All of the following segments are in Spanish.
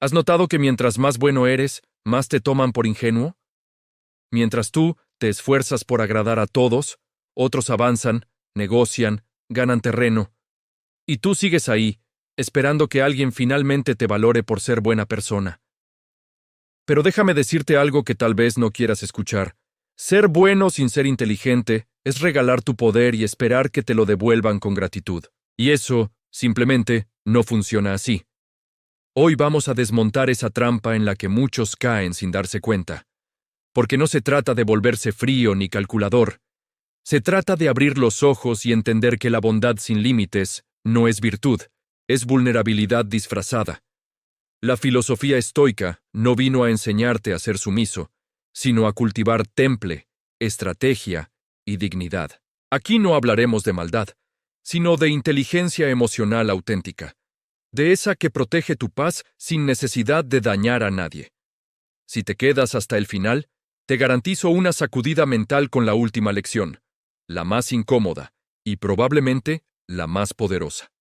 ¿Has notado que mientras más bueno eres, más te toman por ingenuo? Mientras tú te esfuerzas por agradar a todos, otros avanzan, negocian, ganan terreno, y tú sigues ahí, esperando que alguien finalmente te valore por ser buena persona. Pero déjame decirte algo que tal vez no quieras escuchar. Ser bueno sin ser inteligente es regalar tu poder y esperar que te lo devuelvan con gratitud. Y eso, simplemente, no funciona así. Hoy vamos a desmontar esa trampa en la que muchos caen sin darse cuenta. Porque no se trata de volverse frío ni calculador. Se trata de abrir los ojos y entender que la bondad sin límites no es virtud, es vulnerabilidad disfrazada. La filosofía estoica no vino a enseñarte a ser sumiso, sino a cultivar temple, estrategia y dignidad. Aquí no hablaremos de maldad, sino de inteligencia emocional auténtica, de esa que protege tu paz sin necesidad de dañar a nadie. Si te quedas hasta el final, te garantizo una sacudida mental con la última lección, la más incómoda y probablemente la más poderosa.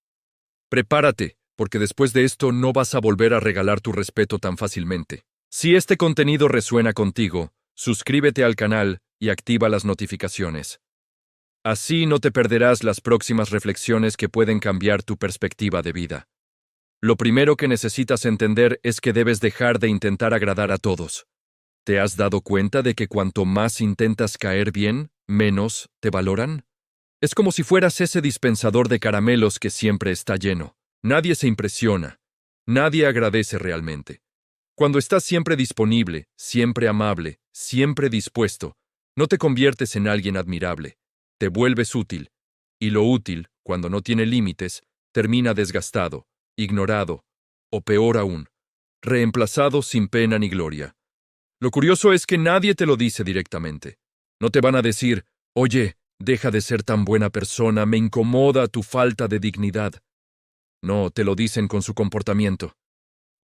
Prepárate, porque después de esto no vas a volver a regalar tu respeto tan fácilmente. Si este contenido resuena contigo, suscríbete al canal y activa las notificaciones. Así no te perderás las próximas reflexiones que pueden cambiar tu perspectiva de vida. Lo primero que necesitas entender es que debes dejar de intentar agradar a todos. ¿Te has dado cuenta de que cuanto más intentas caer bien, menos te valoran? Es como si fueras ese dispensador de caramelos que siempre está lleno. Nadie se impresiona. Nadie agradece realmente. Cuando estás siempre disponible, siempre amable, siempre dispuesto, no te conviertes en alguien admirable. Te vuelves útil. Y lo útil, cuando no tiene límites, termina desgastado, ignorado, o peor aún, reemplazado sin pena ni gloria. Lo curioso es que nadie te lo dice directamente. No te van a decir, oye, deja de ser tan buena persona, me incomoda tu falta de dignidad. No, te lo dicen con su comportamiento,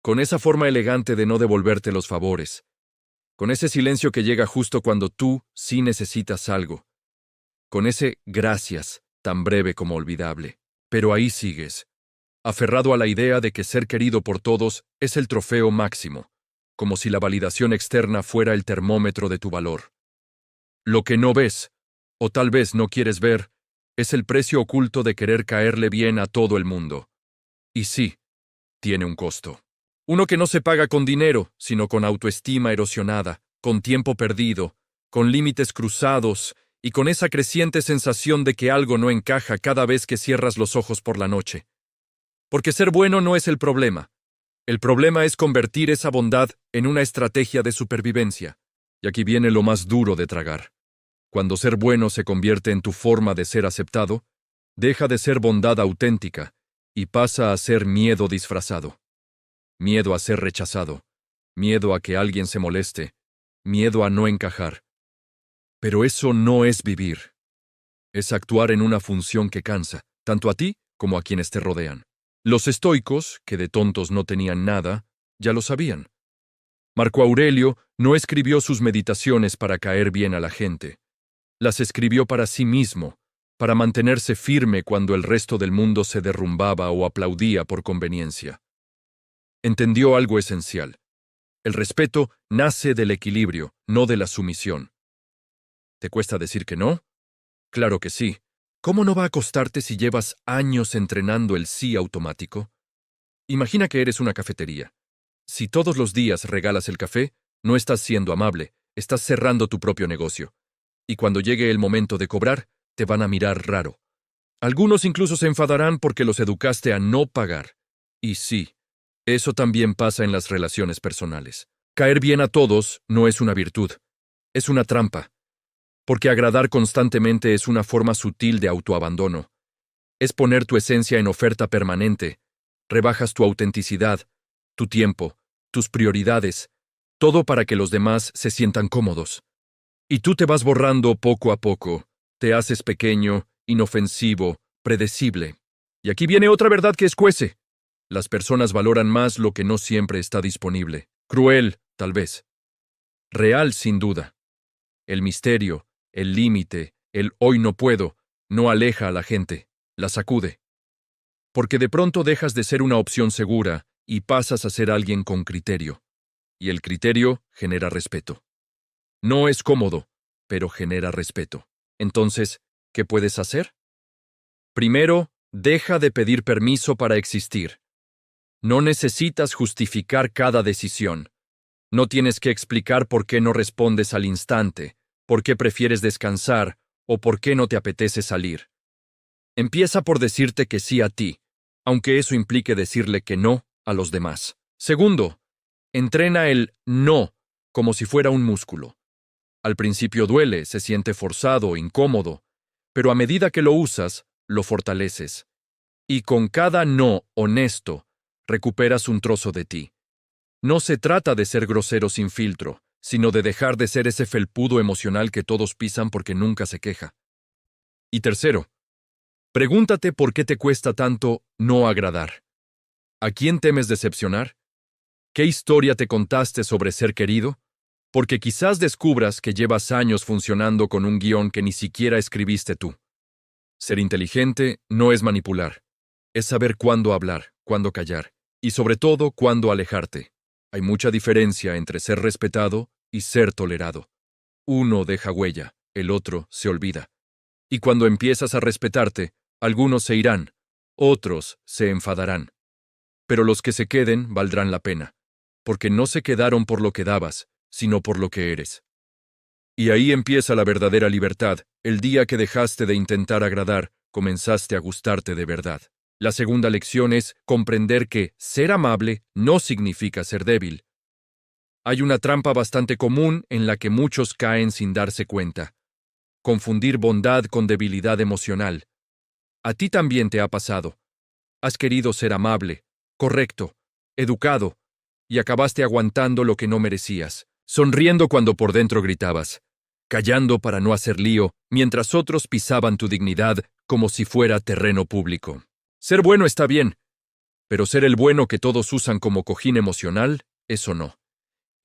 con esa forma elegante de no devolverte los favores, con ese silencio que llega justo cuando tú sí necesitas algo, con ese gracias tan breve como olvidable. Pero ahí sigues, aferrado a la idea de que ser querido por todos es el trofeo máximo, como si la validación externa fuera el termómetro de tu valor. Lo que no ves, o tal vez no quieres ver, es el precio oculto de querer caerle bien a todo el mundo. Y sí, tiene un costo. Uno que no se paga con dinero, sino con autoestima erosionada, con tiempo perdido, con límites cruzados y con esa creciente sensación de que algo no encaja cada vez que cierras los ojos por la noche. Porque ser bueno no es el problema. El problema es convertir esa bondad en una estrategia de supervivencia. Y aquí viene lo más duro de tragar. Cuando ser bueno se convierte en tu forma de ser aceptado, deja de ser bondad auténtica y pasa a ser miedo disfrazado. Miedo a ser rechazado, miedo a que alguien se moleste, miedo a no encajar. Pero eso no es vivir. Es actuar en una función que cansa, tanto a ti como a quienes te rodean. Los estoicos, que de tontos no tenían nada, ya lo sabían. Marco Aurelio no escribió sus meditaciones para caer bien a la gente. Las escribió para sí mismo, para mantenerse firme cuando el resto del mundo se derrumbaba o aplaudía por conveniencia. Entendió algo esencial. El respeto nace del equilibrio, no de la sumisión. ¿Te cuesta decir que no? Claro que sí. ¿Cómo no va a costarte si llevas años entrenando el sí automático? Imagina que eres una cafetería. Si todos los días regalas el café, no estás siendo amable, estás cerrando tu propio negocio. Y cuando llegue el momento de cobrar, te van a mirar raro. Algunos incluso se enfadarán porque los educaste a no pagar. Y sí, eso también pasa en las relaciones personales. Caer bien a todos no es una virtud, es una trampa. Porque agradar constantemente es una forma sutil de autoabandono. Es poner tu esencia en oferta permanente. Rebajas tu autenticidad, tu tiempo, tus prioridades, todo para que los demás se sientan cómodos. Y tú te vas borrando poco a poco, te haces pequeño, inofensivo, predecible. Y aquí viene otra verdad que escuece. Las personas valoran más lo que no siempre está disponible. Cruel, tal vez. Real, sin duda. El misterio, el límite, el hoy no puedo, no aleja a la gente, la sacude. Porque de pronto dejas de ser una opción segura y pasas a ser alguien con criterio. Y el criterio genera respeto. No es cómodo, pero genera respeto. Entonces, ¿qué puedes hacer? Primero, deja de pedir permiso para existir. No necesitas justificar cada decisión. No tienes que explicar por qué no respondes al instante, por qué prefieres descansar o por qué no te apetece salir. Empieza por decirte que sí a ti, aunque eso implique decirle que no a los demás. Segundo, entrena el no como si fuera un músculo. Al principio duele, se siente forzado, incómodo, pero a medida que lo usas, lo fortaleces. Y con cada no honesto, recuperas un trozo de ti. No se trata de ser grosero sin filtro, sino de dejar de ser ese felpudo emocional que todos pisan porque nunca se queja. Y tercero, pregúntate por qué te cuesta tanto no agradar. ¿A quién temes decepcionar? ¿Qué historia te contaste sobre ser querido? Porque quizás descubras que llevas años funcionando con un guión que ni siquiera escribiste tú. Ser inteligente no es manipular, es saber cuándo hablar, cuándo callar, y sobre todo cuándo alejarte. Hay mucha diferencia entre ser respetado y ser tolerado. Uno deja huella, el otro se olvida. Y cuando empiezas a respetarte, algunos se irán, otros se enfadarán. Pero los que se queden valdrán la pena, porque no se quedaron por lo que dabas, sino por lo que eres. Y ahí empieza la verdadera libertad. El día que dejaste de intentar agradar, comenzaste a gustarte de verdad. La segunda lección es comprender que ser amable no significa ser débil. Hay una trampa bastante común en la que muchos caen sin darse cuenta. Confundir bondad con debilidad emocional. A ti también te ha pasado. Has querido ser amable, correcto, educado, y acabaste aguantando lo que no merecías, sonriendo cuando por dentro gritabas, callando para no hacer lío, mientras otros pisaban tu dignidad como si fuera terreno público. Ser bueno está bien, pero ser el bueno que todos usan como cojín emocional, eso no.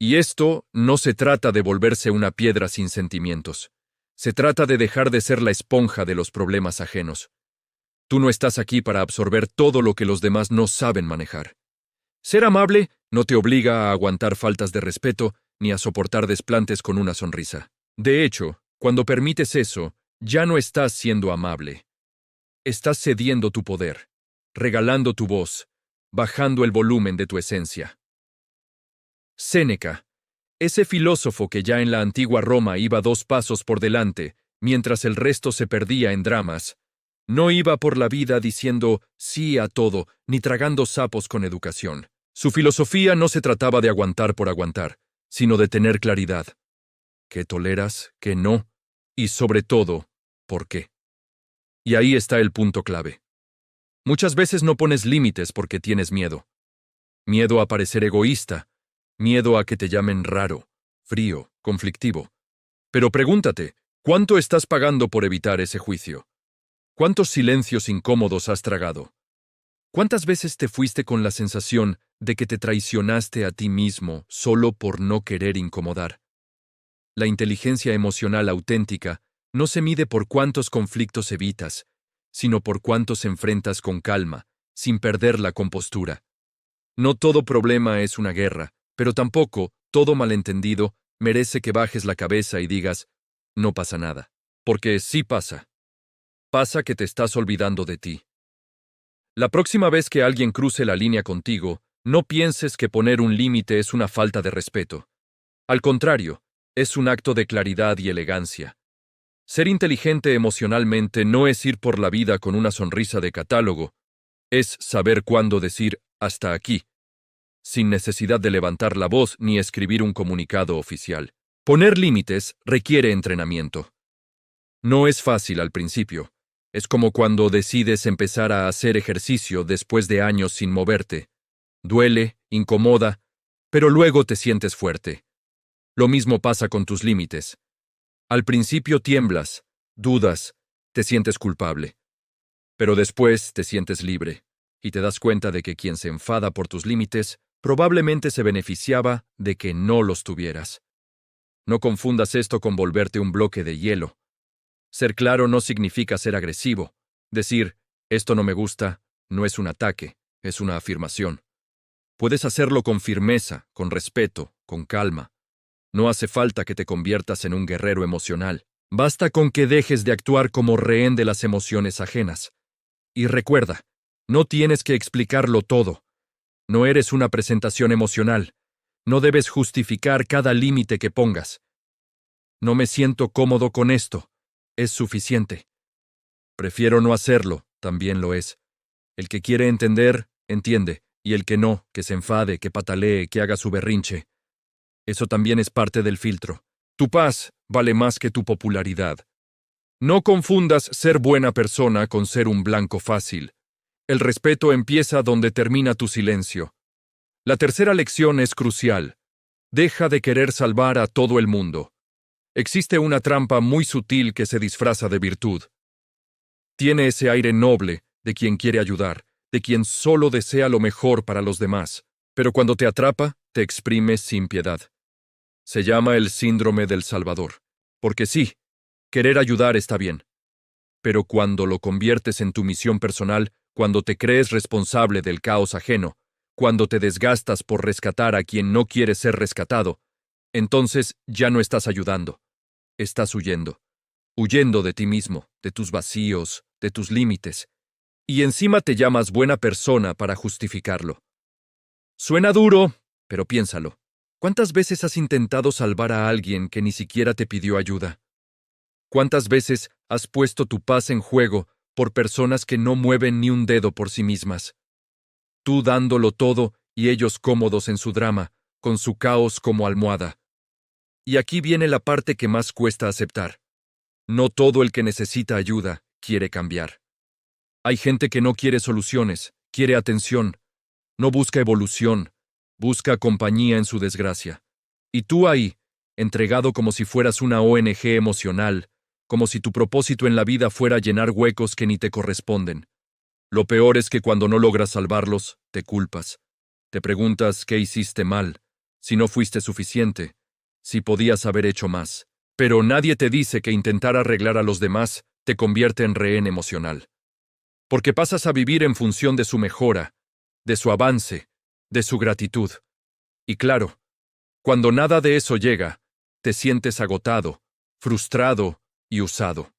Y esto no se trata de volverse una piedra sin sentimientos. Se trata de dejar de ser la esponja de los problemas ajenos. Tú no estás aquí para absorber todo lo que los demás no saben manejar. Ser amable no te obliga a aguantar faltas de respeto ni a soportar desplantes con una sonrisa. De hecho, cuando permites eso, ya no estás siendo amable. Estás cediendo tu poder, regalando tu voz, bajando el volumen de tu esencia. Séneca, ese filósofo que ya en la antigua Roma iba 2 pasos por delante, mientras el resto se perdía en dramas, no iba por la vida diciendo sí a todo, ni tragando sapos con educación. Su filosofía no se trataba de aguantar por aguantar, sino de tener claridad. ¿Qué toleras? ¿Qué no? Y sobre todo, ¿por qué? Y ahí está el punto clave. Muchas veces no pones límites porque tienes miedo. Miedo a parecer egoísta, miedo a que te llamen raro, frío, conflictivo. Pero pregúntate, ¿cuánto estás pagando por evitar ese juicio? ¿Cuántos silencios incómodos has tragado? ¿Cuántas veces te fuiste con la sensación de que te traicionaste a ti mismo solo por no querer incomodar? La inteligencia emocional auténtica no se mide por cuántos conflictos evitas, sino por cuántos enfrentas con calma, sin perder la compostura. No todo problema es una guerra, pero tampoco todo malentendido merece que bajes la cabeza y digas, no pasa nada. Porque sí pasa. Pasa que te estás olvidando de ti. La próxima vez que alguien cruce la línea contigo, no pienses que poner un límite es una falta de respeto. Al contrario, es un acto de claridad y elegancia. Ser inteligente emocionalmente no es ir por la vida con una sonrisa de catálogo, es saber cuándo decir hasta aquí, sin necesidad de levantar la voz ni escribir un comunicado oficial. Poner límites requiere entrenamiento. No es fácil al principio. Es como cuando decides empezar a hacer ejercicio después de años sin moverte. Duele, incomoda, pero luego te sientes fuerte. Lo mismo pasa con tus límites. Al principio tiemblas, dudas, te sientes culpable. Pero después te sientes libre, y te das cuenta de que quien se enfada por tus límites probablemente se beneficiaba de que no los tuvieras. No confundas esto con volverte un bloque de hielo. Ser claro no significa ser agresivo. Decir, esto no me gusta, no es un ataque, es una afirmación. Puedes hacerlo con firmeza, con respeto, con calma. No hace falta que te conviertas en un guerrero emocional. Basta con que dejes de actuar como rehén de las emociones ajenas. Y recuerda, no tienes que explicarlo todo. No eres una presentación emocional. No debes justificar cada límite que pongas. No me siento cómodo con esto. Es suficiente. Prefiero no hacerlo, también lo es. El que quiere entender, entiende, y el que no, que se enfade, que patalee, que haga su berrinche. Eso también es parte del filtro. Tu paz vale más que tu popularidad. No confundas ser buena persona con ser un blanco fácil. El respeto empieza donde termina tu silencio. La tercera lección es crucial. Deja de querer salvar a todo el mundo. Existe una trampa muy sutil que se disfraza de virtud. Tiene ese aire noble de quien quiere ayudar, de quien solo desea lo mejor para los demás, pero cuando te atrapa, te exprime sin piedad. Se llama el síndrome del Salvador. Porque sí, querer ayudar está bien. Pero cuando lo conviertes en tu misión personal, cuando te crees responsable del caos ajeno, cuando te desgastas por rescatar a quien no quiere ser rescatado, entonces ya no estás ayudando. Estás huyendo. Huyendo de ti mismo, de tus vacíos, de tus límites. Y encima te llamas buena persona para justificarlo. Suena duro, pero piénsalo. ¿Cuántas veces has intentado salvar a alguien que ni siquiera te pidió ayuda? ¿Cuántas veces has puesto tu paz en juego por personas que no mueven ni un dedo por sí mismas? Tú dándolo todo y ellos cómodos en su drama, con su caos como almohada. Y aquí viene la parte que más cuesta aceptar. No todo el que necesita ayuda quiere cambiar. Hay gente que no quiere soluciones, quiere atención, no busca evolución, busca compañía en su desgracia. Y tú ahí, entregado como si fueras una ONG emocional, como si tu propósito en la vida fuera llenar huecos que ni te corresponden. Lo peor es que cuando no logras salvarlos, te culpas. Te preguntas qué hiciste mal, si no fuiste suficiente, si podías haber hecho más. Pero nadie te dice que intentar arreglar a los demás te convierte en rehén emocional. Porque pasas a vivir en función de su mejora, de su avance, de su gratitud. Y claro, cuando nada de eso llega, te sientes agotado, frustrado y usado.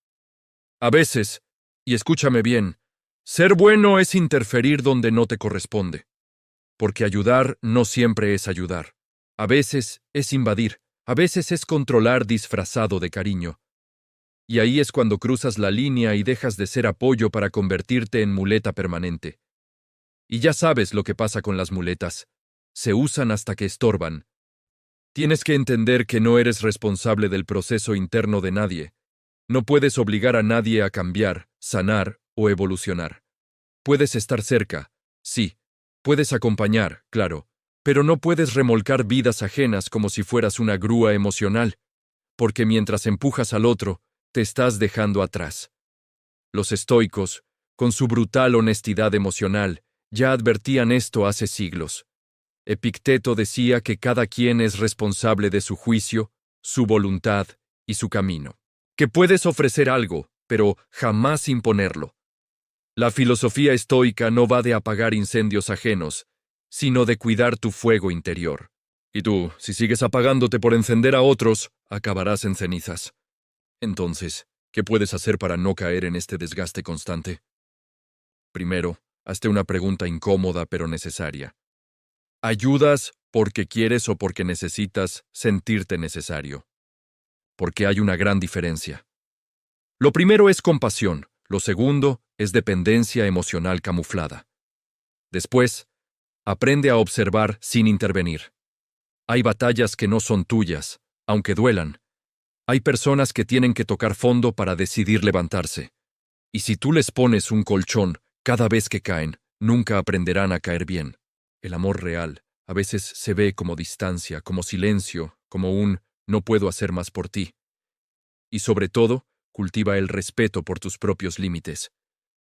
A veces, y escúchame bien, ser bueno es interferir donde no te corresponde. Porque ayudar no siempre es ayudar. A veces es invadir, a veces es controlar disfrazado de cariño. Y ahí es cuando cruzas la línea y dejas de ser apoyo para convertirte en muleta permanente. Y ya sabes lo que pasa con las muletas. Se usan hasta que estorban. Tienes que entender que no eres responsable del proceso interno de nadie. No puedes obligar a nadie a cambiar, sanar o evolucionar. Puedes estar cerca, sí. Puedes acompañar, claro. Pero no puedes remolcar vidas ajenas como si fueras una grúa emocional, porque mientras empujas al otro, te estás dejando atrás. Los estoicos, con su brutal honestidad emocional, ya advertían esto hace siglos. Epicteto decía que cada quien es responsable de su juicio, su voluntad y su camino. Que puedes ofrecer algo, pero jamás imponerlo. La filosofía estoica no va de apagar incendios ajenos, sino de cuidar tu fuego interior. Y tú, si sigues apagándote por encender a otros, acabarás en cenizas. Entonces, ¿qué puedes hacer para no caer en este desgaste constante? Primero, hazte una pregunta incómoda pero necesaria. ¿Ayudas porque quieres o porque necesitas sentirte necesario? Porque hay una gran diferencia. Lo primero es compasión, lo segundo es dependencia emocional camuflada. Después, aprende a observar sin intervenir. Hay batallas que no son tuyas, aunque duelan. Hay personas que tienen que tocar fondo para decidir levantarse. Y si tú les pones un colchón cada vez que caen, nunca aprenderán a caer bien. El amor real a veces se ve como distancia, como silencio, como un no puedo hacer más por ti. Y sobre todo, cultiva el respeto por tus propios límites.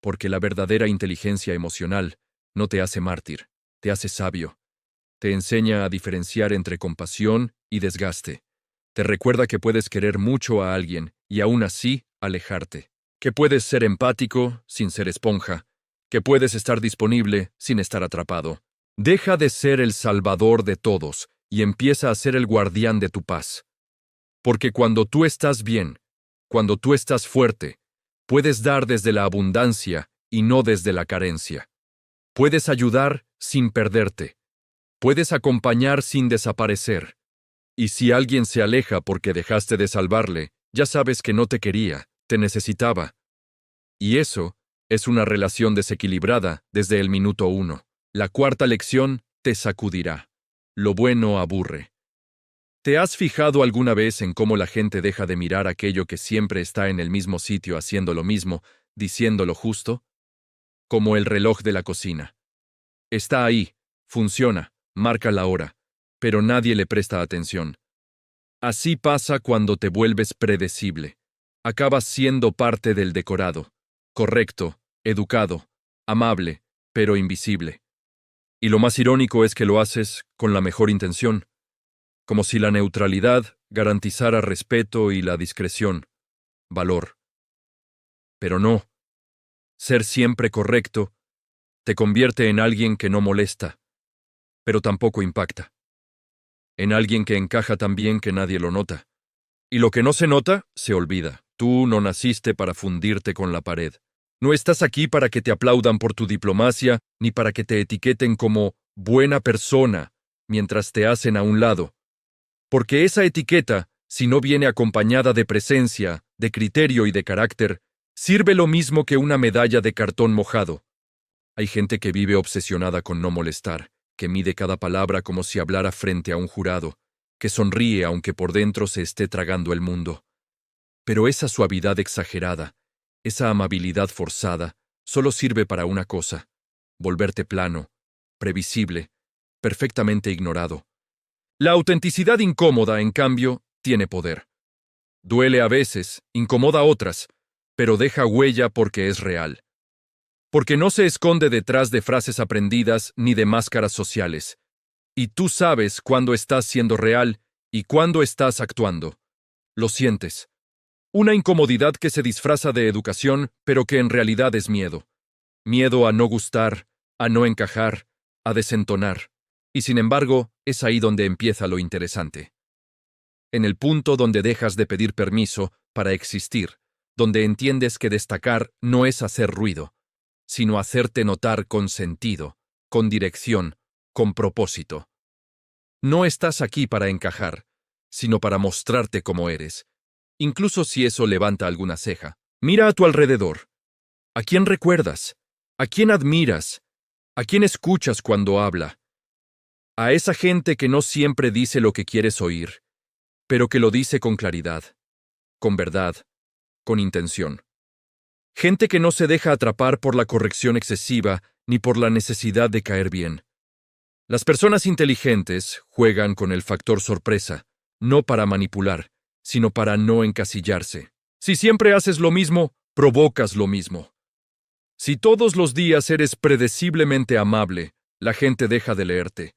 Porque la verdadera inteligencia emocional no te hace mártir, te hace sabio. Te enseña a diferenciar entre compasión y desgaste. Te recuerda que puedes querer mucho a alguien y aún así alejarte. Que puedes ser empático sin ser esponja. Que puedes estar disponible sin estar atrapado. Deja de ser el salvador de todos y empieza a ser el guardián de tu paz. Porque cuando tú estás bien, cuando tú estás fuerte, puedes dar desde la abundancia y no desde la carencia. Puedes ayudar sin perderte. Puedes acompañar sin desaparecer. Y si alguien se aleja porque dejaste de salvarle, ya sabes que no te quería, te necesitaba. Y eso es una relación desequilibrada desde el minuto 1. La cuarta lección te sacudirá. Lo bueno aburre. ¿Te has fijado alguna vez en cómo la gente deja de mirar aquello que siempre está en el mismo sitio haciendo lo mismo, diciendo lo justo? Como el reloj de la cocina. Está ahí, funciona, marca la hora, pero nadie le presta atención. Así pasa cuando te vuelves predecible. Acabas siendo parte del decorado, correcto, educado, amable, pero invisible. Y lo más irónico es que lo haces con la mejor intención, como si la neutralidad garantizara respeto y la discreción, valor. Pero no, ser siempre correcto te convierte en alguien que no molesta, pero tampoco impacta. En alguien que encaja tan bien que nadie lo nota. Y lo que no se nota, se olvida. Tú no naciste para fundirte con la pared. No estás aquí para que te aplaudan por tu diplomacia, ni para que te etiqueten como buena persona, mientras te hacen a un lado. Porque esa etiqueta, si no viene acompañada de presencia, de criterio y de carácter, sirve lo mismo que una medalla de cartón mojado. Hay gente que vive obsesionada con no molestar, que mide cada palabra como si hablara frente a un jurado, que sonríe aunque por dentro se esté tragando el mundo. Pero esa suavidad exagerada, esa amabilidad forzada, solo sirve para una cosa: volverte plano, previsible, perfectamente ignorado. La autenticidad incómoda, en cambio, tiene poder. Duele a veces, incomoda a otras, pero deja huella porque es real. Porque no se esconde detrás de frases aprendidas ni de máscaras sociales. Y tú sabes cuándo estás siendo real y cuándo estás actuando. Lo sientes. Una incomodidad que se disfraza de educación, pero que en realidad es miedo. Miedo a no gustar, a no encajar, a desentonar. Y sin embargo, es ahí donde empieza lo interesante. En el punto donde dejas de pedir permiso para existir, donde entiendes que destacar no es hacer ruido, sino hacerte notar con sentido, con dirección, con propósito. No estás aquí para encajar, sino para mostrarte como eres, incluso si eso levanta alguna ceja. Mira a tu alrededor. ¿A quién recuerdas? ¿A quién admiras? ¿A quién escuchas cuando habla? A esa gente que no siempre dice lo que quieres oír, pero que lo dice con claridad, con verdad, con intención. Gente que no se deja atrapar por la corrección excesiva ni por la necesidad de caer bien. Las personas inteligentes juegan con el factor sorpresa, no para manipular, sino para no encasillarse. Si siempre haces lo mismo, provocas lo mismo. Si todos los días eres predeciblemente amable, la gente deja de leerte.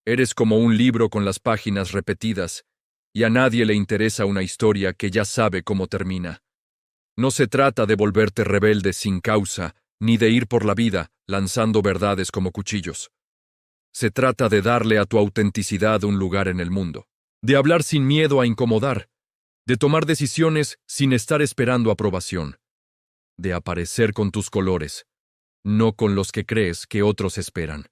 Eres como un libro con las páginas repetidas, y a nadie le interesa una historia que ya sabe cómo termina. No se trata de volverte rebelde sin causa, ni de ir por la vida lanzando verdades como cuchillos. Se trata de darle a tu autenticidad un lugar en el mundo, de hablar sin miedo a incomodar, de tomar decisiones sin estar esperando aprobación, de aparecer con tus colores, no con los que crees que otros esperan.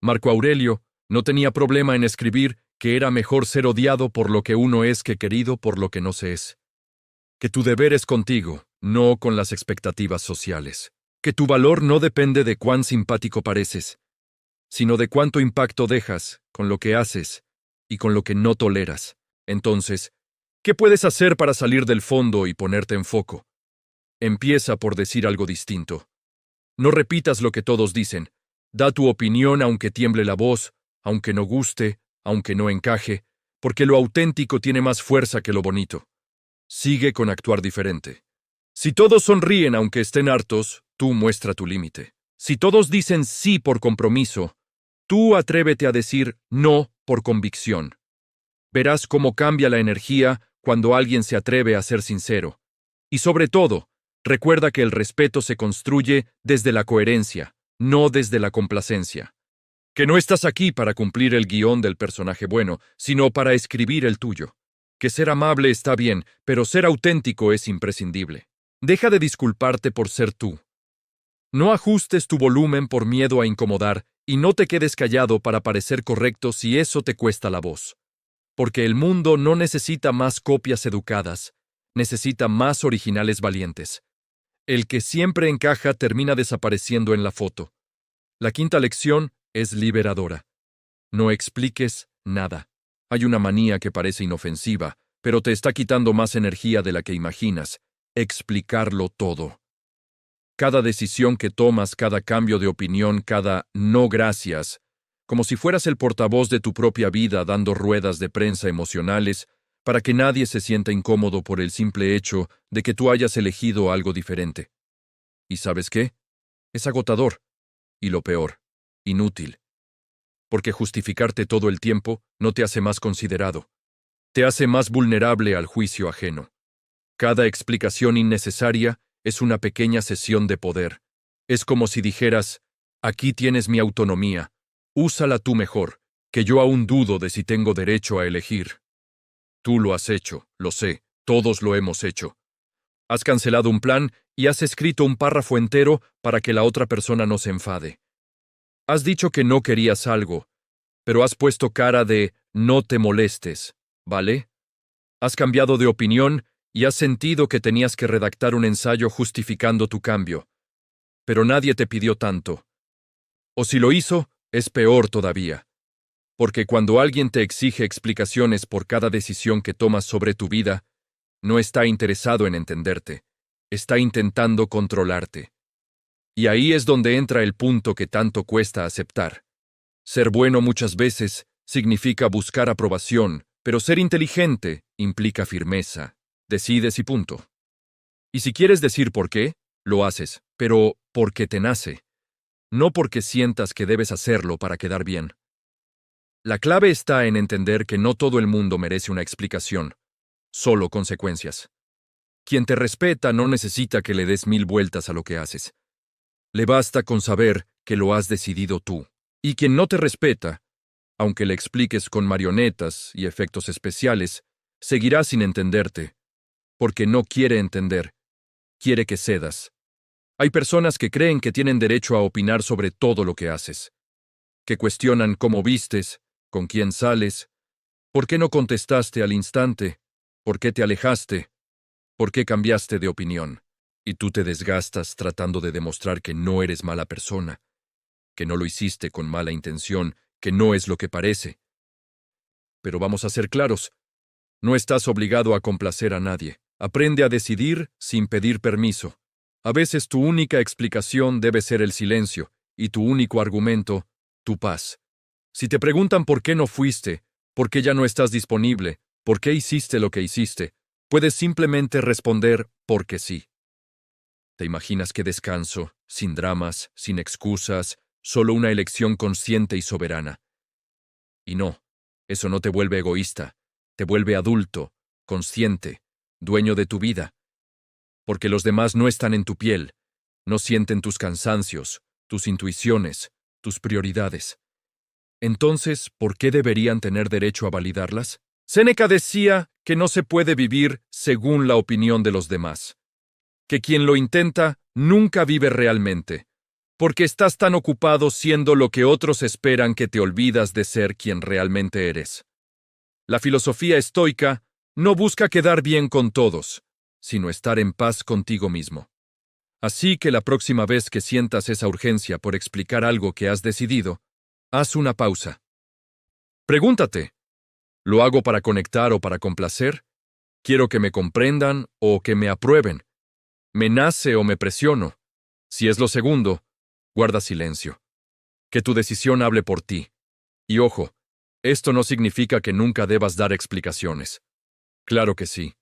Marco Aurelio no tenía problema en escribir que era mejor ser odiado por lo que uno es que querido por lo que no se es. Que tu deber es contigo, no con las expectativas sociales. Que tu valor no depende de cuán simpático pareces, sino de cuánto impacto dejas con lo que haces y con lo que no toleras. Entonces, ¿qué puedes hacer para salir del fondo y ponerte en foco? Empieza por decir algo distinto. No repitas lo que todos dicen. Da tu opinión aunque tiemble la voz, aunque no guste, aunque no encaje, porque lo auténtico tiene más fuerza que lo bonito. Sigue con actuar diferente. Si todos sonríen aunque estén hartos, tú muestra tu límite. Si todos dicen sí por compromiso, tú atrévete a decir no por convicción. Verás cómo cambia la energía cuando alguien se atreve a ser sincero. Y sobre todo, recuerda que el respeto se construye desde la coherencia, no desde la complacencia. Que no estás aquí para cumplir el guión del personaje bueno, sino para escribir el tuyo. Que ser amable está bien, pero ser auténtico es imprescindible. Deja de disculparte por ser tú. No ajustes tu volumen por miedo a incomodar y no te quedes callado para parecer correcto si eso te cuesta la voz. Porque el mundo no necesita más copias educadas, necesita más originales valientes. El que siempre encaja termina desapareciendo en la foto. La quinta lección es liberadora. No expliques nada. Hay una manía que parece inofensiva, pero te está quitando más energía de la que imaginas. Explicarlo todo. Cada decisión que tomas, cada cambio de opinión, cada no gracias, como si fueras el portavoz de tu propia vida dando ruedas de prensa emocionales para que nadie se sienta incómodo por el simple hecho de que tú hayas elegido algo diferente. ¿Y sabes qué? Es agotador. Y lo peor, inútil. Porque justificarte todo el tiempo no te hace más considerado. Te hace más vulnerable al juicio ajeno. Cada explicación innecesaria es una pequeña cesión de poder. Es como si dijeras, aquí tienes mi autonomía, úsala tú mejor, que yo aún dudo de si tengo derecho a elegir. Tú lo has hecho, lo sé, todos lo hemos hecho. Has cancelado un plan y has escrito un párrafo entero para que la otra persona no se enfade. Has dicho que no querías algo, pero has puesto cara de no te molestes, ¿vale? Has cambiado de opinión y has sentido que tenías que redactar un ensayo justificando tu cambio. Pero nadie te pidió tanto. O si lo hizo, es peor todavía. Porque cuando alguien te exige explicaciones por cada decisión que tomas sobre tu vida, no está interesado en entenderte, está intentando controlarte. Y ahí es donde entra el punto que tanto cuesta aceptar. Ser bueno muchas veces significa buscar aprobación, pero ser inteligente implica firmeza. Decides y punto. Y si quieres decir por qué, lo haces, pero porque te nace, no porque sientas que debes hacerlo para quedar bien. La clave está en entender que no todo el mundo merece una explicación, solo consecuencias. Quien te respeta no necesita que le des 1000 vueltas a lo que haces. Le basta con saber que lo has decidido tú. Y quien no te respeta, aunque le expliques con marionetas y efectos especiales, seguirá sin entenderte, porque no quiere entender, quiere que cedas. Hay personas que creen que tienen derecho a opinar sobre todo lo que haces, que cuestionan cómo vistes, con quién sales, por qué no contestaste al instante, por qué te alejaste, por qué cambiaste de opinión. Y tú te desgastas tratando de demostrar que no eres mala persona, que no lo hiciste con mala intención, que no es lo que parece. Pero vamos a ser claros, no estás obligado a complacer a nadie. Aprende a decidir sin pedir permiso. A veces tu única explicación debe ser el silencio, y tu único argumento, tu paz. Si te preguntan por qué no fuiste, por qué ya no estás disponible, por qué hiciste lo que hiciste, puedes simplemente responder porque sí. ¿Te imaginas qué descanso, sin dramas, sin excusas, solo una elección consciente y soberana? Y no, eso no te vuelve egoísta, te vuelve adulto, consciente, dueño de tu vida. Porque los demás no están en tu piel, no sienten tus cansancios, tus intuiciones, tus prioridades. Entonces, ¿por qué deberían tener derecho a validarlas? Séneca decía que no se puede vivir según la opinión de los demás, que quien lo intenta nunca vive realmente, porque estás tan ocupado siendo lo que otros esperan que te olvidas de ser quien realmente eres. La filosofía estoica no busca quedar bien con todos, sino estar en paz contigo mismo. Así que la próxima vez que sientas esa urgencia por explicar algo que has decidido, haz una pausa. Pregúntate, ¿lo hago para conectar o para complacer? ¿Quiero que me comprendan o que me aprueben? ¿Me nace o me presiono? Si es lo segundo, guarda silencio. Que tu decisión hable por ti. Y ojo, esto no significa que nunca debas dar explicaciones. Claro que sí.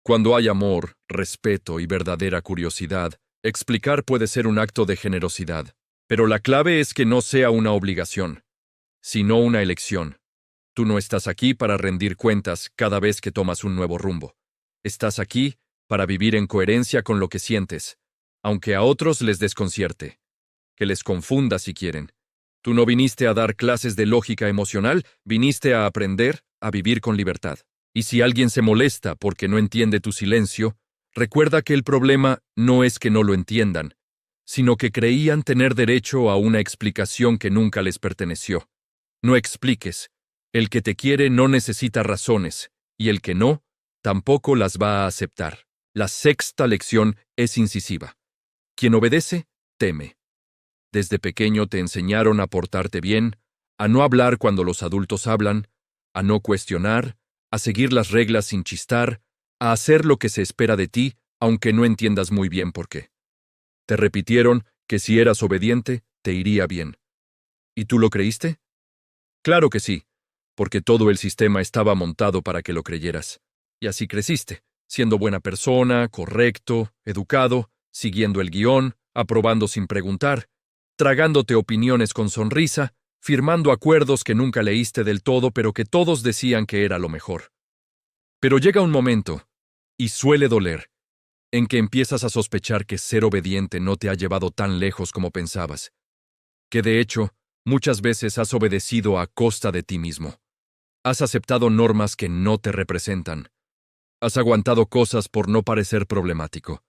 Cuando hay amor, respeto y verdadera curiosidad, explicar puede ser un acto de generosidad. Pero la clave es que no sea una obligación, sino una elección. Tú no estás aquí para rendir cuentas cada vez que tomas un nuevo rumbo. Estás aquí para vivir en coherencia con lo que sientes, aunque a otros les desconcierte, que les confunda si quieren. Tú no viniste a dar clases de lógica emocional, viniste a aprender a vivir con libertad. Y si alguien se molesta porque no entiende tu silencio, recuerda que el problema no es que no lo entiendan, sino que creían tener derecho a una explicación que nunca les perteneció. No expliques. El que te quiere no necesita razones, y el que no, tampoco las va a aceptar. La sexta lección es incisiva. Quien obedece, teme. Desde pequeño te enseñaron a portarte bien, a no hablar cuando los adultos hablan, a no cuestionar, a seguir las reglas sin chistar, a hacer lo que se espera de ti, aunque no entiendas muy bien por qué. Te repitieron que si eras obediente, te iría bien. ¿Y tú lo creíste? Claro que sí, porque todo el sistema estaba montado para que lo creyeras. Y así creciste, siendo buena persona, correcto, educado, siguiendo el guión, aprobando sin preguntar, tragándote opiniones con sonrisa, firmando acuerdos que nunca leíste del todo pero que todos decían que era lo mejor. Pero llega un momento, y suele doler, en que empiezas a sospechar que ser obediente no te ha llevado tan lejos como pensabas, que de hecho, muchas veces has obedecido a costa de ti mismo. Has aceptado normas que no te representan. Has aguantado cosas por no parecer problemático.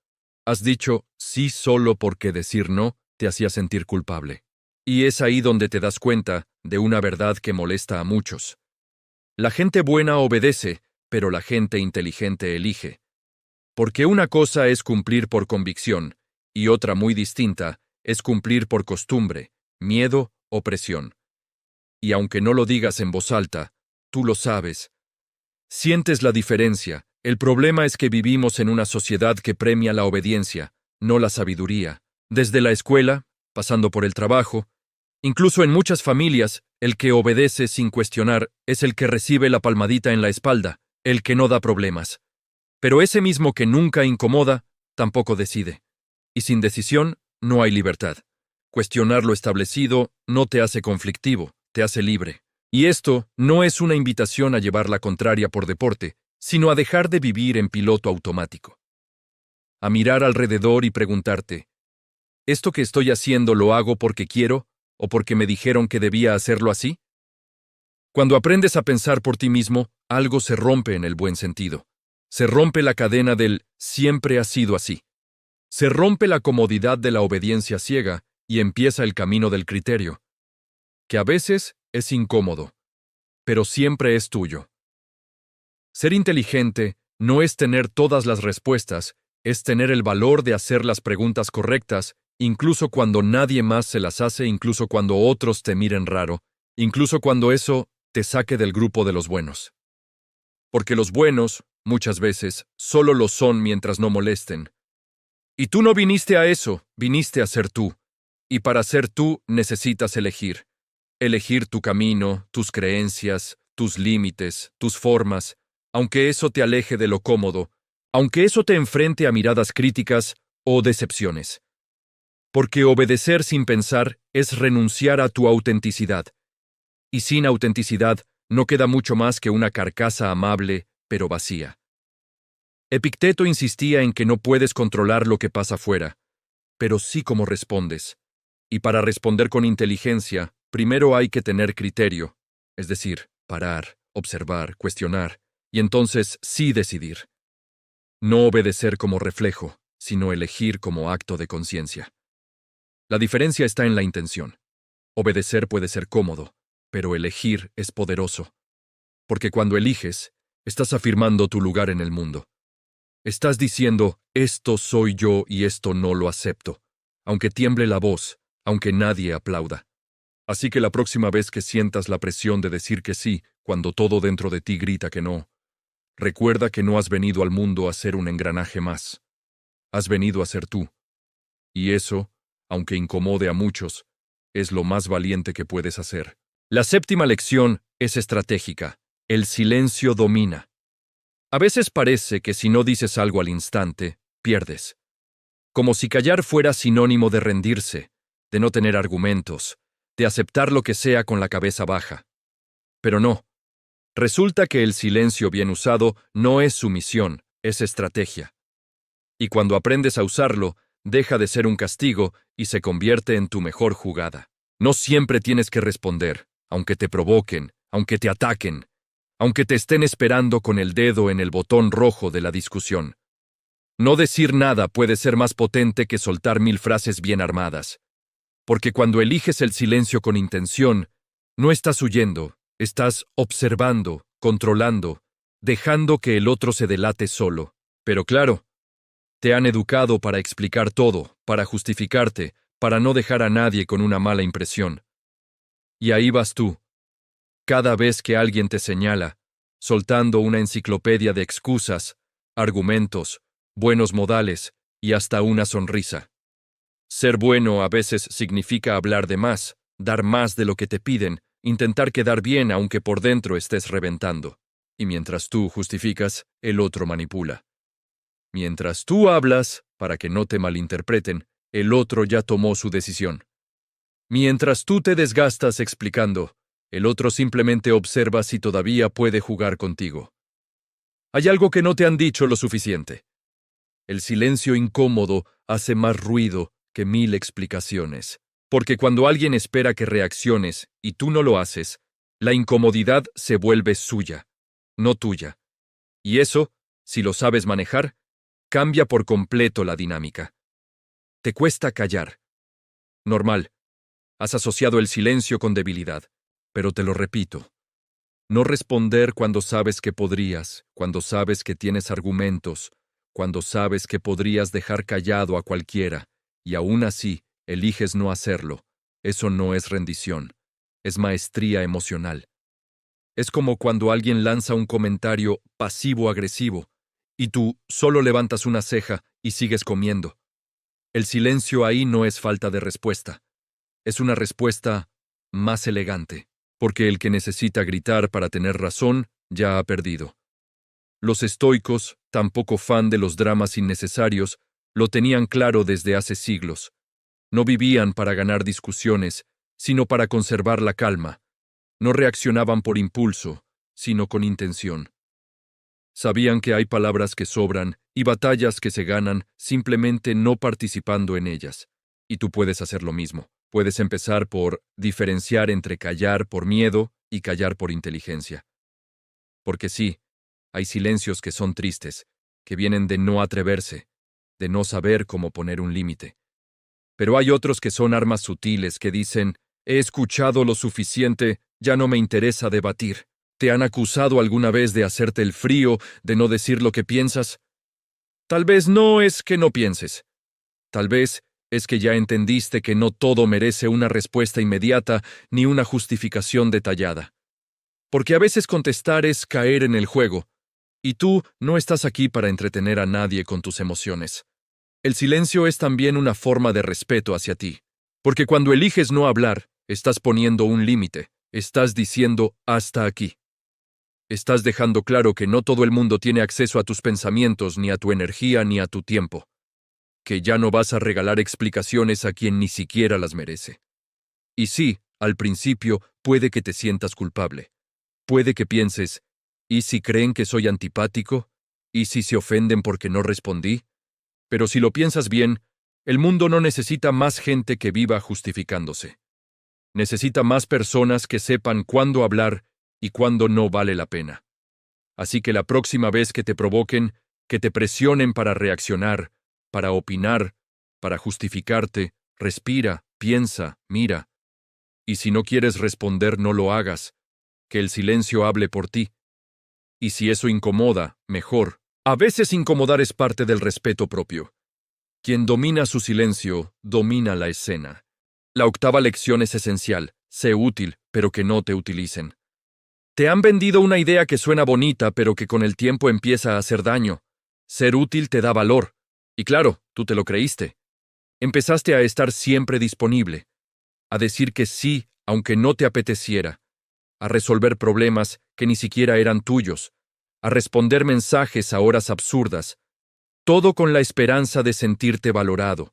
Has dicho sí solo porque decir no te hacía sentir culpable. Y es ahí donde te das cuenta de una verdad que molesta a muchos. La gente buena obedece, pero la gente inteligente elige. Porque una cosa es cumplir por convicción, y otra muy distinta es cumplir por costumbre, miedo o presión. Y aunque no lo digas en voz alta, tú lo sabes. Sientes la diferencia. El problema es que vivimos en una sociedad que premia la obediencia, no la sabiduría. Desde la escuela, pasando por el trabajo, incluso en muchas familias, el que obedece sin cuestionar es el que recibe la palmadita en la espalda, el que no da problemas. Pero ese mismo que nunca incomoda, tampoco decide. Y sin decisión, no hay libertad. Cuestionar lo establecido no te hace conflictivo, te hace libre. Y esto no es una invitación a llevar la contraria por deporte, sino a dejar de vivir en piloto automático. A mirar alrededor y preguntarte, ¿esto que estoy haciendo lo hago porque quiero o porque me dijeron que debía hacerlo así? Cuando aprendes a pensar por ti mismo, algo se rompe en el buen sentido. Se rompe la cadena del siempre ha sido así. Se rompe la comodidad de la obediencia ciega y empieza el camino del criterio, que a veces es incómodo, pero siempre es tuyo. Ser inteligente no es tener todas las respuestas, es tener el valor de hacer las preguntas correctas, incluso cuando nadie más se las hace, incluso cuando otros te miren raro, incluso cuando eso te saque del grupo de los buenos. Porque los buenos, muchas veces, solo lo son mientras no molesten. Y tú no viniste a eso, viniste a ser tú. Y para ser tú necesitas elegir. Elegir tu camino, tus creencias, tus límites, tus formas, aunque eso te aleje de lo cómodo, aunque eso te enfrente a miradas críticas o decepciones. Porque obedecer sin pensar es renunciar a tu autenticidad. Y sin autenticidad no queda mucho más que una carcasa amable, pero vacía. Epicteto insistía en que no puedes controlar lo que pasa afuera, pero sí cómo respondes. Y para responder con inteligencia, primero hay que tener criterio, es decir, parar, observar, cuestionar, y entonces sí decidir. No obedecer como reflejo, sino elegir como acto de conciencia. La diferencia está en la intención. Obedecer puede ser cómodo, pero elegir es poderoso. Porque cuando eliges, estás afirmando tu lugar en el mundo. Estás diciendo, esto soy yo y esto no lo acepto, aunque tiemble la voz, aunque nadie aplauda. Así que la próxima vez que sientas la presión de decir que sí, cuando todo dentro de ti grita que no, recuerda que no has venido al mundo a ser un engranaje más. Has venido a ser tú. Y eso, aunque incomode a muchos, es lo más valiente que puedes hacer. La séptima lección es estratégica. El silencio domina. A veces parece que si no dices algo al instante, pierdes. Como si callar fuera sinónimo de rendirse, de no tener argumentos, de aceptar lo que sea con la cabeza baja. Pero no. Resulta que el silencio bien usado no es sumisión, es estrategia. Y cuando aprendes a usarlo, deja de ser un castigo y se convierte en tu mejor jugada. No siempre tienes que responder, aunque te provoquen, aunque te ataquen, aunque te estén esperando con el dedo en el botón rojo de la discusión. No decir nada puede ser más potente que soltar 1000 frases bien armadas. Porque cuando eliges el silencio con intención, no estás huyendo, estás observando, controlando, dejando que el otro se delate solo. Pero claro, te han educado para explicar todo, para justificarte, para no dejar a nadie con una mala impresión. Y ahí vas tú, cada vez que alguien te señala, soltando una enciclopedia de excusas, argumentos, buenos modales y hasta una sonrisa. Ser bueno a veces significa hablar de más, dar más de lo que te piden, intentar quedar bien aunque por dentro estés reventando. Y mientras tú justificas, el otro manipula. Mientras tú hablas, para que no te malinterpreten, el otro ya tomó su decisión. Mientras tú te desgastas explicando, el otro simplemente observa si todavía puede jugar contigo. Hay algo que no te han dicho lo suficiente. El silencio incómodo hace más ruido que 1000 explicaciones. Porque cuando alguien espera que reacciones y tú no lo haces, la incomodidad se vuelve suya, no tuya. Y eso, si lo sabes manejar, cambia por completo la dinámica. Te cuesta callar. Normal. Has asociado el silencio con debilidad. Pero te lo repito. No responder cuando sabes que podrías, cuando sabes que tienes argumentos, cuando sabes que podrías dejar callado a cualquiera, y aún así eliges no hacerlo. Eso no es rendición. Es maestría emocional. Es como cuando alguien lanza un comentario pasivo-agresivo, y tú solo levantas una ceja y sigues comiendo. El silencio ahí no es falta de respuesta. Es una respuesta más elegante, porque el que necesita gritar para tener razón ya ha perdido. Los estoicos, tampoco fan de los dramas innecesarios, lo tenían claro desde hace siglos. No vivían para ganar discusiones, sino para conservar la calma. No reaccionaban por impulso, sino con intención. Sabían que hay palabras que sobran y batallas que se ganan simplemente no participando en ellas. Y tú puedes hacer lo mismo. Puedes empezar por diferenciar entre callar por miedo y callar por inteligencia. Porque sí, hay silencios que son tristes, que vienen de no atreverse, de no saber cómo poner un límite. Pero hay otros que son armas sutiles que dicen, he escuchado lo suficiente, ya no me interesa debatir. ¿Te han acusado alguna vez de hacerte el frío, de no decir lo que piensas? Tal vez no es que no pienses. Tal vez es que ya entendiste que no todo merece una respuesta inmediata ni una justificación detallada. Porque a veces contestar es caer en el juego, y tú no estás aquí para entretener a nadie con tus emociones. El silencio es también una forma de respeto hacia ti, porque cuando eliges no hablar, estás poniendo un límite, estás diciendo hasta aquí. Estás dejando claro que no todo el mundo tiene acceso a tus pensamientos, ni a tu energía, ni a tu tiempo. Que ya no vas a regalar explicaciones a quien ni siquiera las merece. Y sí, al principio puede que te sientas culpable. Puede que pienses, ¿y si creen que soy antipático? ¿Y si se ofenden porque no respondí? Pero si lo piensas bien, el mundo no necesita más gente que viva justificándose. Necesita más personas que sepan cuándo hablar y cuándo no vale la pena. Así que la próxima vez que te provoquen, que te presionen para reaccionar, para opinar, para justificarte, respira, piensa, mira. Y si no quieres responder, no lo hagas. Que el silencio hable por ti. Y si eso incomoda, mejor. A veces incomodar es parte del respeto propio. Quien domina su silencio, domina la escena. La octava lección es esencial. Sé útil, pero que no te utilicen. Te han vendido una idea que suena bonita, pero que con el tiempo empieza a hacer daño. Ser útil te da valor. Y claro, tú te lo creíste. Empezaste a estar siempre disponible, a decir que sí, aunque no te apeteciera, a resolver problemas que ni siquiera eran tuyos, a responder mensajes a horas absurdas, todo con la esperanza de sentirte valorado.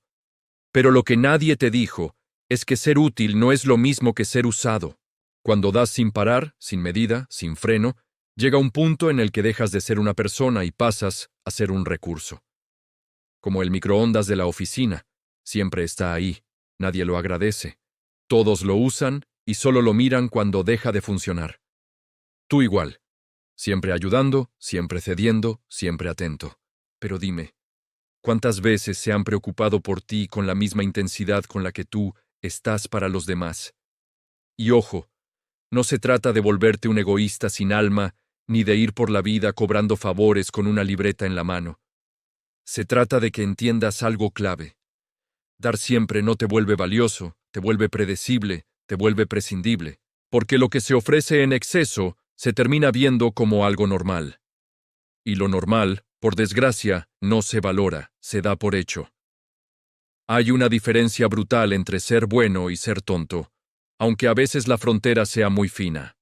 Pero lo que nadie te dijo es que ser útil no es lo mismo que ser usado. Cuando das sin parar, sin medida, sin freno, llega un punto en el que dejas de ser una persona y pasas a ser un recurso. Como el microondas de la oficina, siempre está ahí, nadie lo agradece. Todos lo usan y solo lo miran cuando deja de funcionar. Tú igual, siempre ayudando, siempre cediendo, siempre atento. Pero dime, ¿cuántas veces se han preocupado por ti con la misma intensidad con la que tú estás para los demás? Y ojo, no se trata de volverte un egoísta sin alma, ni de ir por la vida cobrando favores con una libreta en la mano. Se trata de que entiendas algo clave. Dar siempre no te vuelve valioso, te vuelve predecible, te vuelve prescindible, porque lo que se ofrece en exceso se termina viendo como algo normal. Y lo normal, por desgracia, no se valora, se da por hecho. Hay una diferencia brutal entre ser bueno y ser tonto, aunque a veces la frontera sea muy fina.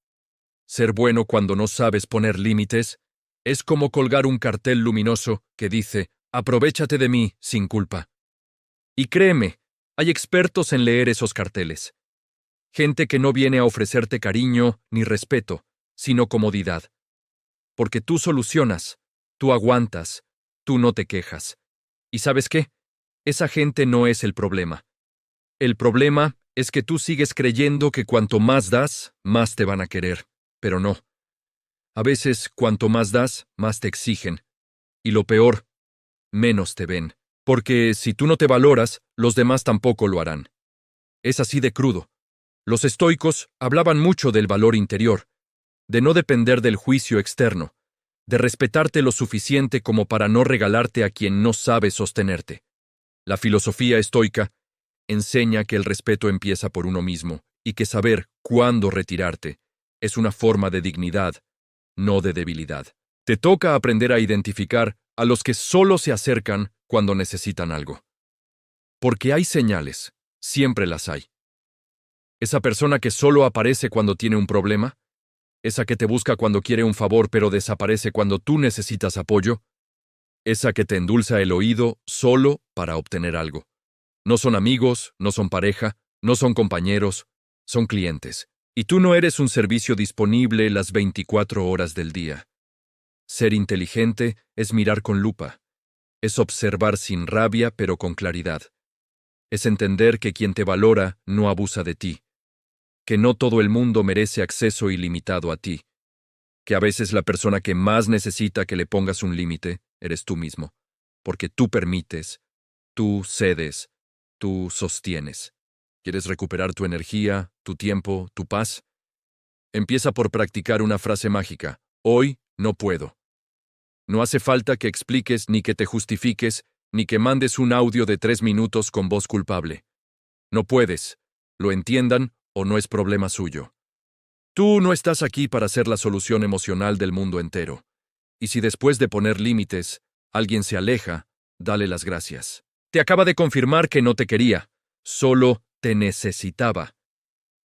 Ser bueno cuando no sabes poner límites es como colgar un cartel luminoso que dice, «Aprovéchate de mí, sin culpa». Y créeme, hay expertos en leer esos carteles. Gente que no viene a ofrecerte cariño ni respeto, sino comodidad. Porque tú solucionas, tú aguantas, tú no te quejas. ¿Y sabes qué? Esa gente no es el problema. El problema es que tú sigues creyendo que cuanto más das, más te van a querer. Pero no. A veces, cuanto más das, más te exigen. Y lo peor, menos te ven. Porque si tú no te valoras, los demás tampoco lo harán. Es así de crudo. Los estoicos hablaban mucho del valor interior, de no depender del juicio externo, de respetarte lo suficiente como para no regalarte a quien no sabe sostenerte. La filosofía estoica enseña que el respeto empieza por uno mismo y que saber cuándo retirarte es una forma de dignidad, no de debilidad. Te toca aprender a identificar a los que solo se acercan cuando necesitan algo. Porque hay señales, siempre las hay. Esa persona que solo aparece cuando tiene un problema, esa que te busca cuando quiere un favor pero desaparece cuando tú necesitas apoyo, esa que te endulza el oído solo para obtener algo. No son amigos, no son pareja, no son compañeros, son clientes. Y tú no eres un servicio disponible las 24 horas del día. Ser inteligente es mirar con lupa. Es observar sin rabia pero con claridad. Es entender que quien te valora no abusa de ti. Que no todo el mundo merece acceso ilimitado a ti. Que a veces la persona que más necesita que le pongas un límite eres tú mismo. Porque tú permites, tú cedes, tú sostienes. ¿Quieres recuperar tu energía, tu tiempo, tu paz? Empieza por practicar una frase mágica. Hoy no puedo. No hace falta que expliques ni que te justifiques, ni que mandes un audio de 3 minutos con voz culpable. No puedes. Lo entiendan o no es problema suyo. Tú no estás aquí para ser la solución emocional del mundo entero. Y si después de poner límites, alguien se aleja, dale las gracias. Te acaba de confirmar que no te quería, solo te necesitaba.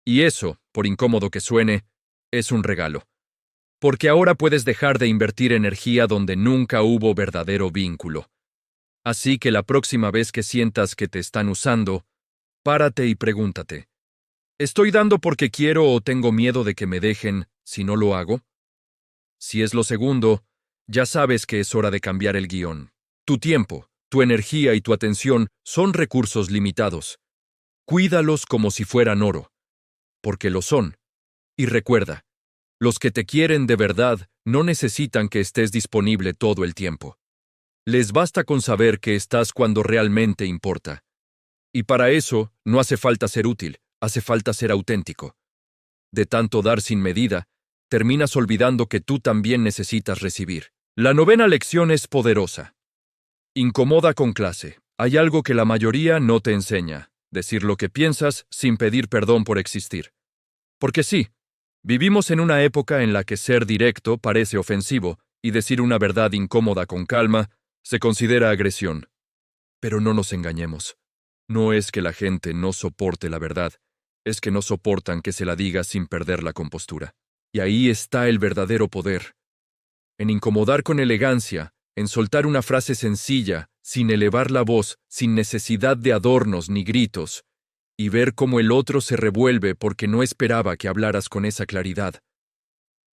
Y eso, por incómodo que suene, es un regalo. Porque ahora puedes dejar de invertir energía donde nunca hubo verdadero vínculo. Así que la próxima vez que sientas que te están usando, párate y pregúntate, ¿estoy dando porque quiero o tengo miedo de que me dejen si no lo hago? Si es lo segundo, ya sabes que es hora de cambiar el guión. Tu tiempo, tu energía y tu atención son recursos limitados. Cuídalos como si fueran oro, porque lo son. Y recuerda, los que te quieren de verdad no necesitan que estés disponible todo el tiempo. Les basta con saber que estás cuando realmente importa. Y para eso no hace falta ser útil, hace falta ser auténtico. De tanto dar sin medida, terminas olvidando que tú también necesitas recibir. La novena lección es poderosa. Incomoda con clase. Hay algo que la mayoría no te enseña: decir lo que piensas sin pedir perdón por existir. Porque sí, vivimos en una época en la que ser directo parece ofensivo y decir una verdad incómoda con calma se considera agresión. Pero no nos engañemos. No es que la gente no soporte la verdad, es que no soportan que se la diga sin perder la compostura. Y ahí está el verdadero poder. En incomodar con elegancia, en soltar una frase sencilla, sin elevar la voz, sin necesidad de adornos ni gritos, y ver cómo el otro se revuelve porque no esperaba que hablaras con esa claridad.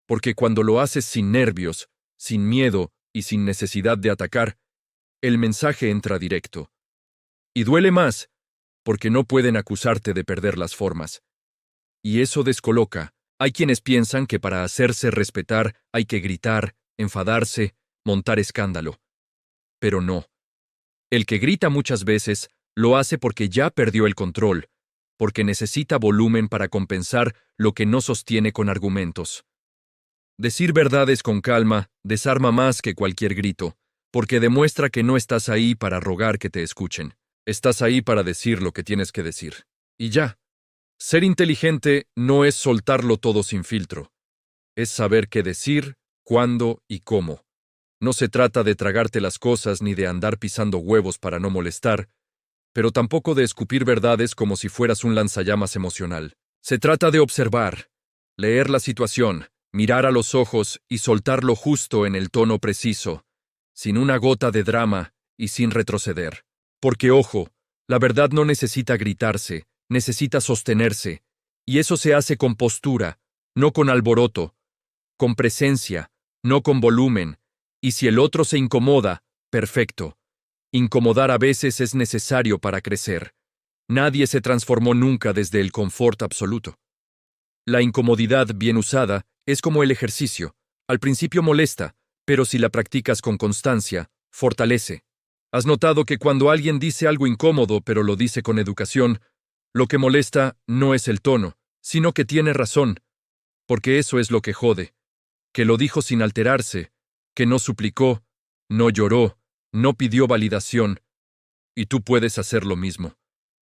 Porque cuando lo haces sin nervios, sin miedo y sin necesidad de atacar, el mensaje entra directo. Y duele más, porque no pueden acusarte de perder las formas. Y eso descoloca. Hay quienes piensan que para hacerse respetar hay que gritar, enfadarse, montar escándalo. Pero no. El que grita muchas veces lo hace porque ya perdió el control, porque necesita volumen para compensar lo que no sostiene con argumentos. Decir verdades con calma desarma más que cualquier grito, porque demuestra que no estás ahí para rogar que te escuchen. Estás ahí para decir lo que tienes que decir. Y ya. Ser inteligente no es soltarlo todo sin filtro. Es saber qué decir, cuándo y cómo. No se trata de tragarte las cosas ni de andar pisando huevos para no molestar, pero tampoco de escupir verdades como si fueras un lanzallamas emocional. Se trata de observar, leer la situación, mirar a los ojos y soltarlo justo en el tono preciso, sin una gota de drama y sin retroceder. Porque, ojo, la verdad no necesita gritarse, necesita sostenerse, y eso se hace con postura, no con alboroto, con presencia, no con volumen, y si el otro se incomoda, perfecto. Incomodar a veces es necesario para crecer. Nadie se transformó nunca desde el confort absoluto. La incomodidad bien usada es como el ejercicio. Al principio molesta, pero si la practicas con constancia, fortalece. ¿Has notado que cuando alguien dice algo incómodo pero lo dice con educación, lo que molesta no es el tono, sino que tiene razón? Porque eso es lo que jode. Que lo dijo sin alterarse, que no suplicó, no lloró, no pidió validación, y tú puedes hacer lo mismo.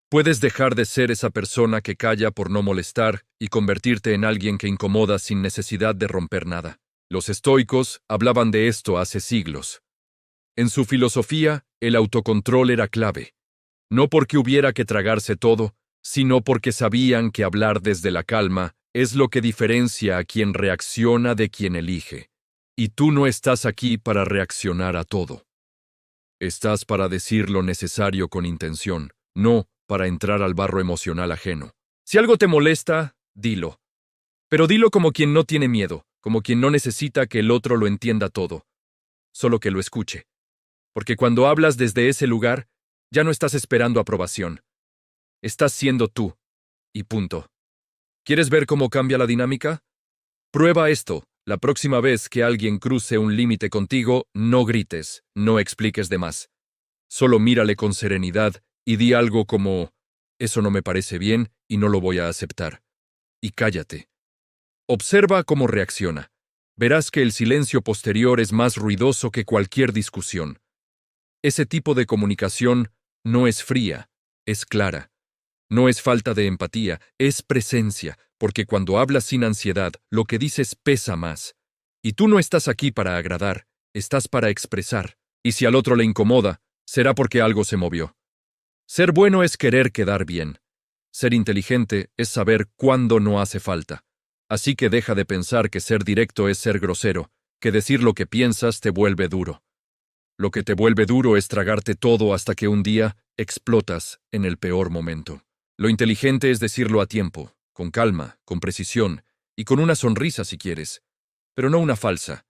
Puedes dejar de ser esa persona que calla por no molestar y convertirte en alguien que incomoda sin necesidad de romper nada. Los estoicos hablaban de esto hace siglos. En su filosofía, el autocontrol era clave. No porque hubiera que tragarse todo, sino porque sabían que hablar desde la calma es lo que diferencia a quien reacciona de quien elige. Y tú no estás aquí para reaccionar a todo. Estás para decir lo necesario con intención, no para entrar al barro emocional ajeno. Si algo te molesta, dilo. Pero dilo como quien no tiene miedo, como quien no necesita que el otro lo entienda todo, solo que lo escuche. Porque cuando hablas desde ese lugar, ya no estás esperando aprobación. Estás siendo tú, y punto. ¿Quieres ver cómo cambia la dinámica? Prueba esto. La próxima vez que alguien cruce un límite contigo, no grites, no expliques de más. Solo mírale con serenidad y di algo como, eso no me parece bien y no lo voy a aceptar. Y cállate. Observa cómo reacciona. Verás que el silencio posterior es más ruidoso que cualquier discusión. Ese tipo de comunicación no es fría, es clara. No es falta de empatía, es presencia, porque cuando hablas sin ansiedad, lo que dices pesa más. Y tú no estás aquí para agradar, estás para expresar. Y si al otro le incomoda, será porque algo se movió. Ser bueno es querer quedar bien. Ser inteligente es saber cuándo no hace falta. Así que deja de pensar que ser directo es ser grosero, que decir lo que piensas te vuelve duro. Lo que te vuelve duro es tragarte todo hasta que un día explotas en el peor momento. Lo inteligente es decirlo a tiempo, con calma, con precisión, y con una sonrisa si quieres, pero no una falsa,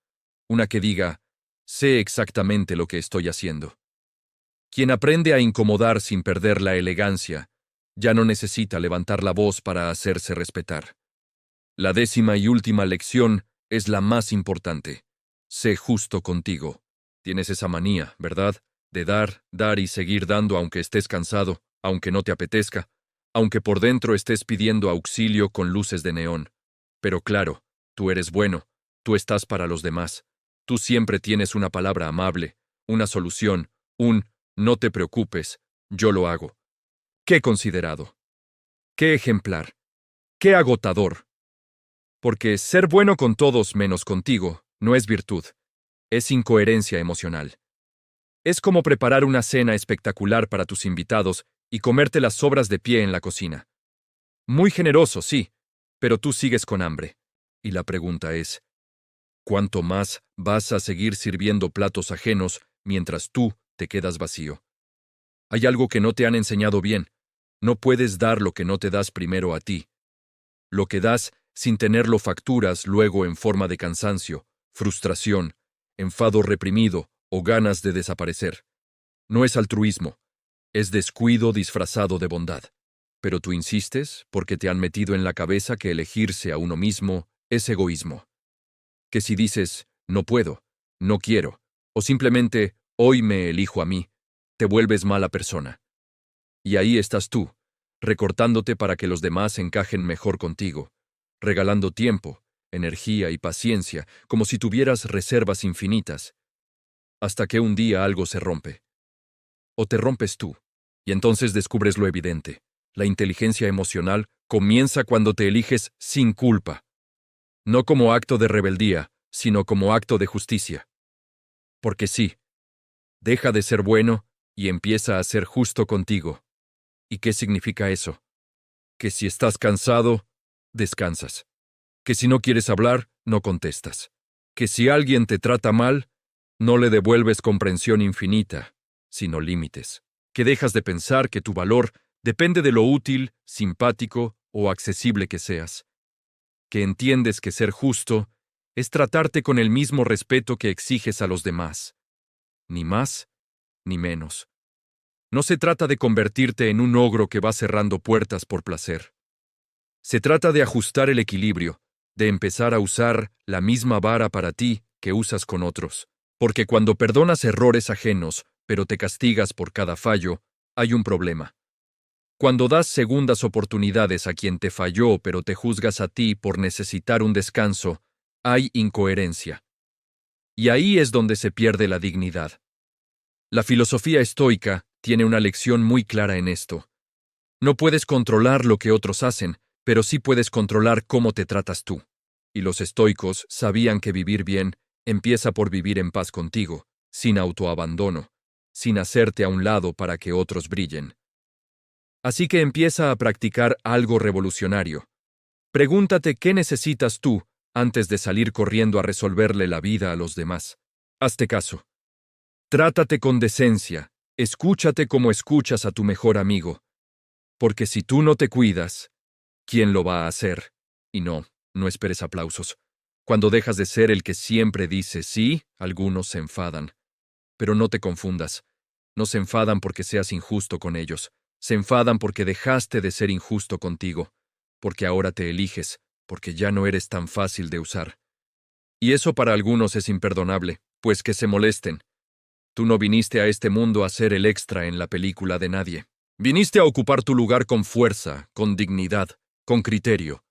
una que diga, sé exactamente lo que estoy haciendo. Quien aprende a incomodar sin perder la elegancia, ya no necesita levantar la voz para hacerse respetar. La 10ª y última lección es la más importante. Sé justo contigo. Tienes esa manía, ¿verdad? De dar, dar y seguir dando aunque estés cansado, aunque no te apetezca, aunque por dentro estés pidiendo auxilio con luces de neón. Pero claro, tú eres bueno, tú estás para los demás. Tú siempre tienes una palabra amable, una solución, un no te preocupes, yo lo hago. Qué considerado. Qué ejemplar. Qué agotador. Porque ser bueno con todos menos contigo no es virtud, es incoherencia emocional. Es como preparar una cena espectacular para tus invitados y comerte las sobras de pie en la cocina. Muy generoso, sí, pero tú sigues con hambre. Y la pregunta es, ¿cuánto más vas a seguir sirviendo platos ajenos mientras tú te quedas vacío? Hay algo que no te han enseñado bien. No puedes dar lo que no te das primero a ti. Lo que das sin tenerlo facturas luego en forma de cansancio, frustración, enfado reprimido o ganas de desaparecer. No es altruismo, Es descuido disfrazado de bondad. Pero tú insistes porque te han metido en la cabeza que elegirse a uno mismo es egoísmo. Que si dices, no puedo, no quiero, o simplemente, hoy me elijo a mí, te vuelves mala persona. Y ahí estás tú, recortándote para que los demás encajen mejor contigo, regalando tiempo, energía y paciencia, como si tuvieras reservas infinitas, hasta que un día algo se rompe. O te rompes tú, y entonces descubres lo evidente. La inteligencia emocional comienza cuando te eliges sin culpa, no como acto de rebeldía, sino como acto de justicia. Porque sí, deja de ser bueno y empieza a ser justo contigo. ¿Y qué significa eso? Que si estás cansado, descansas. Que si no quieres hablar, no contestas. Que si alguien te trata mal, no le devuelves comprensión infinita, sino límites. Que dejas de pensar que tu valor depende de lo útil, simpático o accesible que seas. Que entiendes que ser justo es tratarte con el mismo respeto que exiges a los demás. Ni más, ni menos. No se trata de convertirte en un ogro que va cerrando puertas por placer. Se trata de ajustar el equilibrio, de empezar a usar la misma vara para ti que usas con otros. Porque cuando perdonas errores ajenos, pero te castigas por cada fallo, hay un problema. Cuando das segundas oportunidades a quien te falló, pero te juzgas a ti por necesitar un descanso, hay incoherencia. Y ahí es donde se pierde la dignidad. La filosofía estoica tiene una lección muy clara en esto. No puedes controlar lo que otros hacen, pero sí puedes controlar cómo te tratas tú. Y los estoicos sabían que vivir bien empieza por vivir en paz contigo, sin autoabandono, sin hacerte a un lado para que otros brillen. Así que empieza a practicar algo revolucionario. Pregúntate qué necesitas tú antes de salir corriendo a resolverle la vida a los demás. Hazte caso. Trátate con decencia, escúchate como escuchas a tu mejor amigo. Porque si tú no te cuidas, ¿quién lo va a hacer? Y no esperes aplausos. Cuando dejas de ser el que siempre dice sí, algunos se enfadan. Pero no te confundas. No se enfadan porque seas injusto con ellos. Se enfadan porque dejaste de ser injusto contigo. Porque ahora te eliges, porque ya no eres tan fácil de usar. Y eso para algunos es imperdonable, pues que se molesten. Tú no viniste a este mundo a ser el extra en la película de nadie. Viniste a ocupar tu lugar con fuerza, con dignidad, con criterio.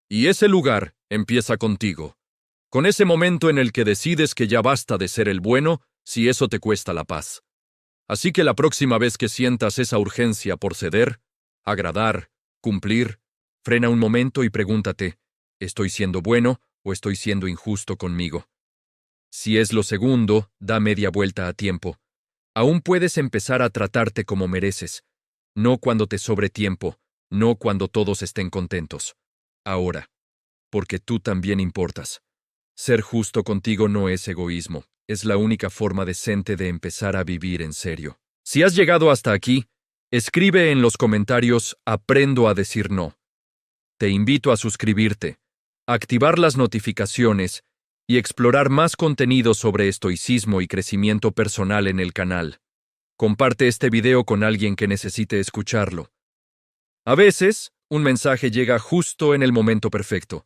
Y ese lugar empieza contigo, con ese momento en el que decides que ya basta de ser el bueno si eso te cuesta la paz. Así que la próxima vez que sientas esa urgencia por ceder, agradar, cumplir, frena un momento y pregúntate, ¿estoy siendo bueno o estoy siendo injusto conmigo? Si es lo segundo, da media vuelta a tiempo. Aún puedes empezar a tratarte como mereces, no cuando te sobre tiempo, no cuando todos estén contentos. Ahora, porque tú también importas. Ser justo contigo no es egoísmo, es la única forma decente de empezar a vivir en serio. Si has llegado hasta aquí, escribe en los comentarios "Aprendo a decir no". Te invito a suscribirte, activar las notificaciones y explorar más contenido sobre estoicismo y crecimiento personal en el canal. Comparte este video con alguien que necesite escucharlo. A veces, un mensaje llega justo en el momento perfecto.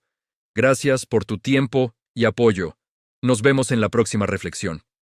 Gracias por tu tiempo y apoyo. Nos vemos en la próxima reflexión.